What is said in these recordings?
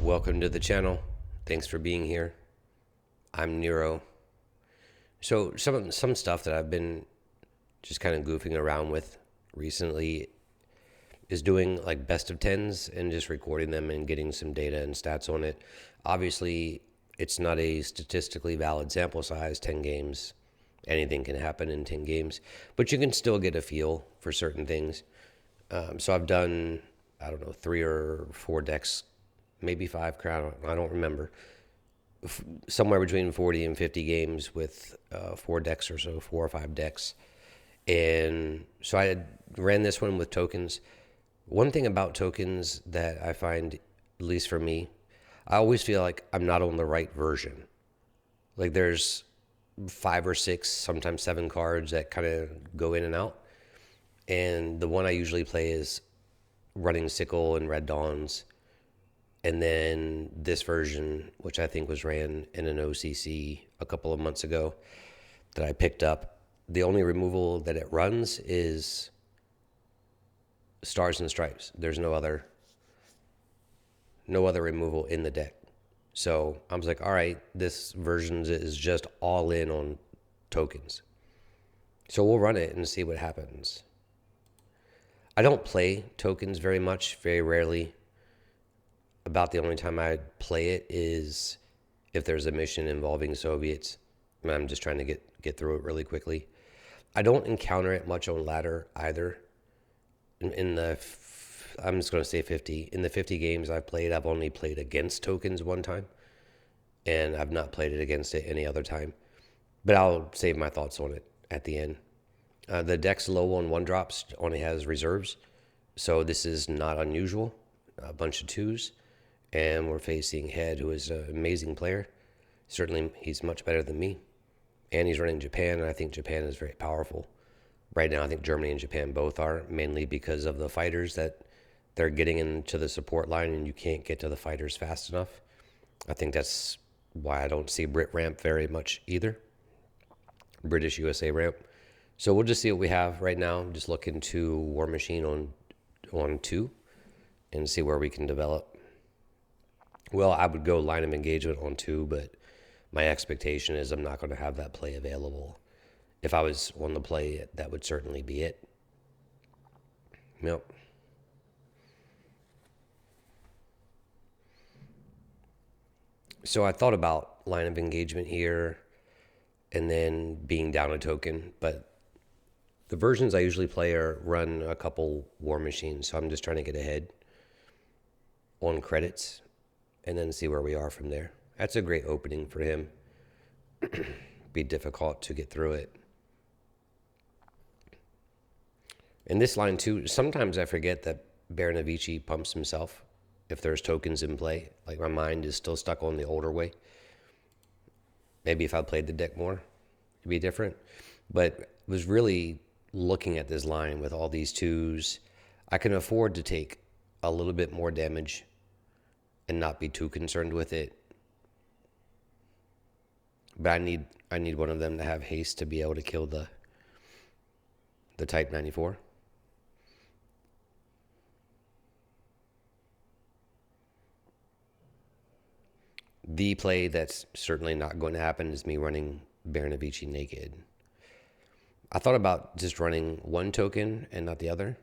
Welcome to the channel. Thanks for being here. I'm Nero. So some stuff that I've been just kind of goofing around with recently is doing like best of tens and just recording them and getting some data and stats on it. Obviously, it's not a statistically valid sample size, 10 games. Anything can happen in 10 games, but you can still get a feel for certain things. So I've done, I don't know, 3 or 4 decks, maybe 5, I don't remember. Somewhere between 40 and 50 games with 4 decks or so, 4 or 5 decks. And so I ran this one with tokens. One thing about tokens that I find, at least for me, I always feel like I'm not on the right version. Like there's 5 or 6, sometimes 7 cards that kind of go in and out. And the one I usually play is running Sickle and Red Dawns. And then this version, which I think was ran in an OCC a couple of months ago that I picked up, the only removal that it runs is Stars and Stripes. There's no other removal in the deck. So I was like, all right, this version is just all in on tokens. So we'll run it and see what happens. I don't play tokens very much, very rarely. About the only time I play it is if there's a mission involving Soviets and I'm just trying to get through it really quickly. I don't encounter it much on ladder either. I'm just going to say 50. In the 50 games I've played, I've only played against tokens one time, and I've not played it against it any other time. But I'll save my thoughts on it at the end. The deck's low on 1-drops, only has reserves, so this is not unusual. A bunch of 2s. And we're facing Head, who is an amazing player. Certainly, he's much better than me. And he's running Japan, and I think Japan is very powerful. Right now, I think Germany and Japan both are, mainly because of the fighters that they're getting into the support line, and you can't get to the fighters fast enough. I think that's why I don't see Brit ramp very much either. British USA ramp. So we'll just see what we have right now. Just look into War Machine on 2 and see where we can develop. Well, I would go line of engagement on 2, but my expectation is I'm not going to have that play available. If I was on the play, that would certainly be it. Yep. So I thought about line of engagement here and then being down a token, but the versions I usually play are run a couple War Machines, so I'm just trying to get ahead on credits and then see where we are from there. That's a great opening for him. Be difficult to get through it. In this line too, sometimes I forget that Baranovichì pumps himself if there's tokens in play. Like my mind is still stuck on the older way. Maybe if I played the deck more, it'd be different. But was really looking at this line with all these 2s. I can afford to take a little bit more damage and not be too concerned with it. But I need one of them to have haste to be able to kill the Type 94. The play that's certainly not going to happen is me running Baranovichì naked. I thought about just running one token and not the other,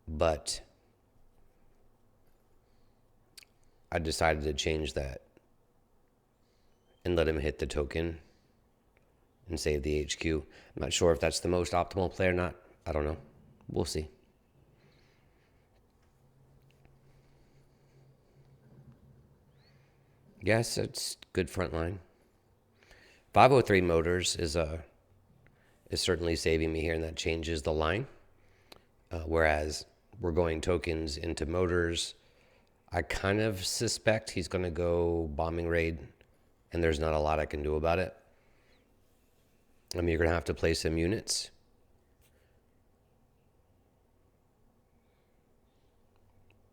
but I decided to change that and let him hit the token and save the HQ. I'm not sure if that's the most optimal play or not. I don't know. We'll see. Yes, it's good front line. 503 motors is certainly saving me here, and that changes the line. Whereas we're going tokens into motors, I kind of suspect he's going to go bombing raid, and there's not a lot I can do about it. I mean, you're going to have to play some units.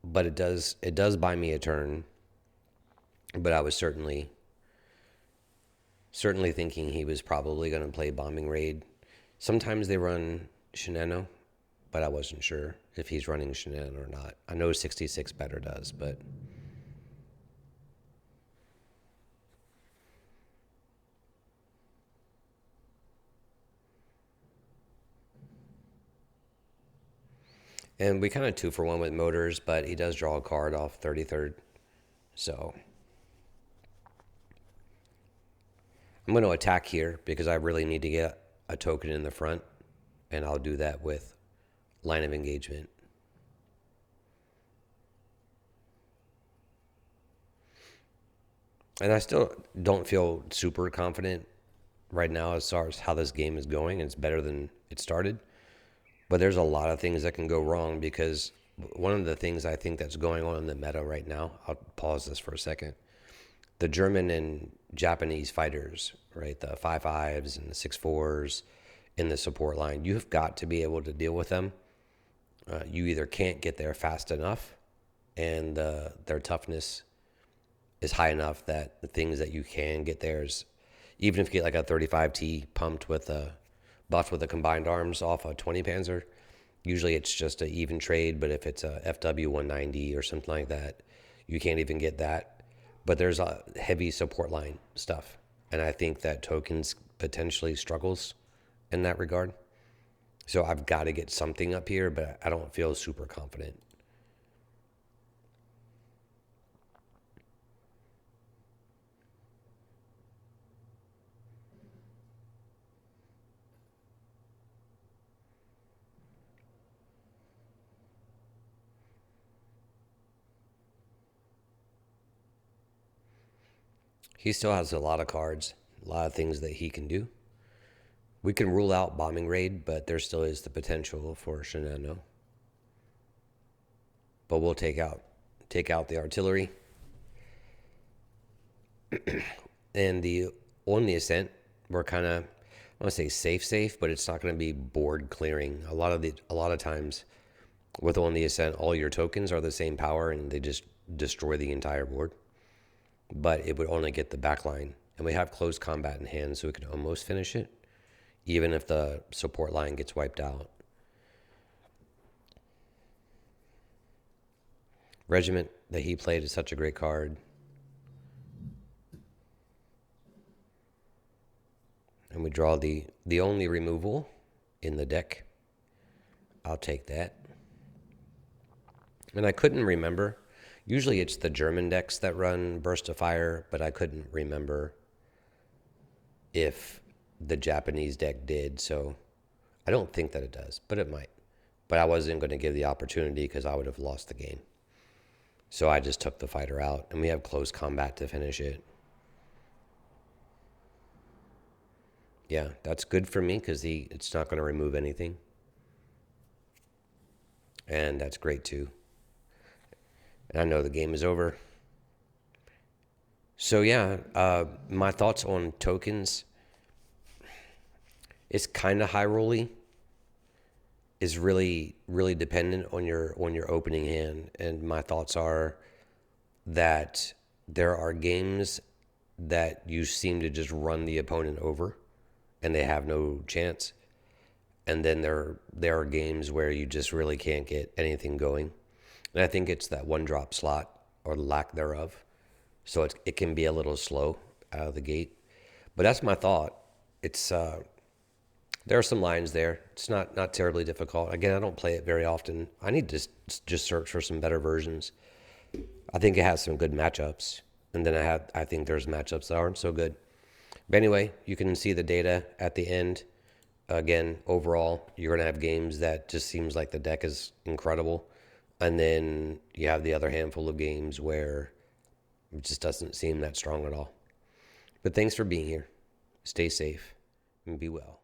But it does buy me a turn. But I was certainly thinking he was probably going to play bombing raid. Sometimes they run Shineno, but I wasn't sure if he's running Shineno or not. I know 66 better does, but And we kind of 2-for-1 with motors, but he does draw a card off 33rd. So I'm going to attack here because I really need to get a token in the front. And I'll do that with line of engagement. And I still don't feel super confident right now as far as how this game is going. It's better than it started. But there's a lot of things that can go wrong because one of the things I think that's going on in the meta right now, I'll pause this for a second. The German and Japanese fighters, right? The 5.5s and the 6.4s in the support line, you've got to be able to deal with them. You either can't get there fast enough and their toughness is high enough that the things that you can get there is, even if you get like a 35T pumped with a buffed with a combined arms off a 20 Panzer, usually it's just an even trade. But if it's a FW 190 or something like that, you can't even get that. But there's a heavy support line stuff. And I think that tokens potentially struggles in that regard. So I've got to get something up here, but I don't feel super confident. He still has a lot of cards, a lot of things that he can do. We can rule out bombing raid, but there still is the potential for Shinano. But we'll take out the artillery. And on the ascent, we're kind of, I want to say safe, but it's not going to be board clearing. A lot of times with on the ascent, all your tokens are the same power and they just destroy the entire board. But it would only get the back line. And we have close combat in hand, so we can almost finish it, even if the support line gets wiped out. Regiment that he played is such a great card. And we draw the only removal in the deck. I'll take that. And I couldn't remember. Usually it's the German decks that run Burst of Fire, but I couldn't remember if the Japanese deck did. So I don't think that it does, but it might. But I wasn't going to give the opportunity because I would have lost the game. So I just took the fighter out, and we have close combat to finish it. Yeah, that's good for me because it's not going to remove anything. And that's great too. And I know the game is over. So yeah, my thoughts on tokens. It's kind of high rolly. Is really dependent on your opening hand. And my thoughts are that there are games that you seem to just run the opponent over and they have no chance. And then there are games where you just really can't get anything going. And I think it's that one drop slot or lack thereof. So it can be a little slow out of the gate. But that's my thought. It's there are some lines there. It's not terribly difficult. Again, I don't play it very often. I need to just search for some better versions. I think it has some good matchups. And then I think there's matchups that aren't so good. But anyway, you can see the data at the end. Again, overall, you're going to have games that just seems like the deck is incredible. And then you have the other handful of games where it just doesn't seem that strong at all. But thanks for being here. Stay safe and be well.